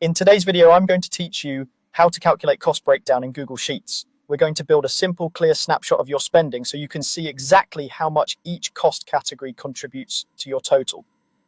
In today's video, I'm going to teach you how to calculate cost breakdown in Google Sheets. We're going to build a simple, clear snapshot of your spending so you can see exactly how much each cost category contributes to your total.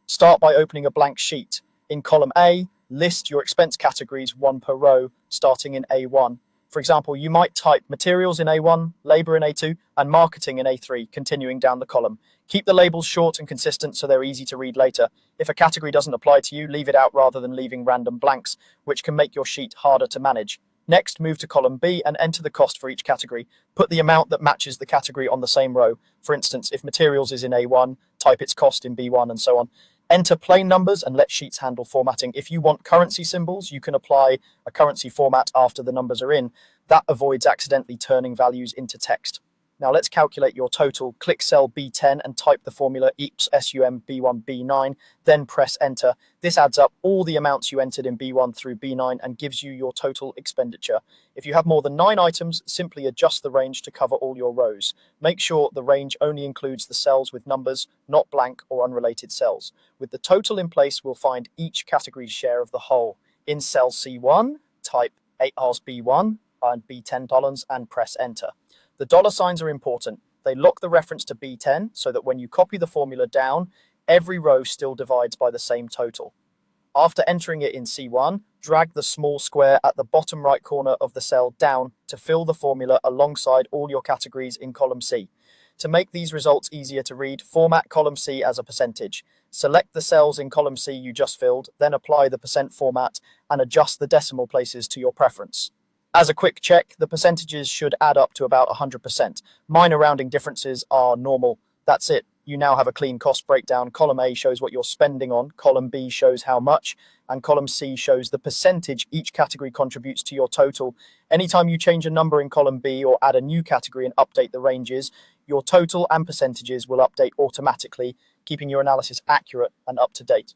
Start by opening a blank sheet. In column A, list your expense categories one per row, starting in A1. For example, you might type materials in A1, labor in A2, and marketing in A3, continuing down the column. Keep the labels short and consistent so they're easy to read later. If a category doesn't apply to you, leave it out rather than leaving random blanks, which can make your sheet harder to manage. Next, move to column B and enter the cost for each category. Put the amount that matches the category on the same row. For instance, if materials is in A1, type its cost in B1 and so on. Enter plain numbers and let Sheets handle formatting. If you want currency symbols, you can apply a currency format after the numbers are in. That avoids accidentally turning values into text. Now let's calculate your total. Click cell B10 and type the formula EAPS SUM B1 B9, then press enter. This adds up all the amounts you entered in B1 through B9 and gives you your total expenditure. If you have more than 9 items, simply adjust the range to cover all your rows. Make sure the range only includes the cells with numbers, not blank or unrelated cells. With the total in place, we'll find each category's share of the whole. In cell C1, type 8 hours B1 and B10 and press enter. The dollar signs are important. They lock the reference to B10 so that when you copy the formula down, every row still divides by the same total. After entering it in C1, drag the small square at the bottom right corner of the cell down to fill the formula alongside all your categories in column C. To make these results easier to read, format column C as a percentage. Select the cells in column C you just filled, then apply the percent format and adjust the decimal places to your preference. As a quick check, the percentages should add up to about 100%. Minor rounding differences are normal. That's it. You now have a clean cost breakdown. Column A shows what you're spending on, column B shows how much, and column C shows the percentage each category contributes to your total. Anytime you change a number in column B or add a new category and update the ranges, your total and percentages will update automatically, keeping your analysis accurate and up to date.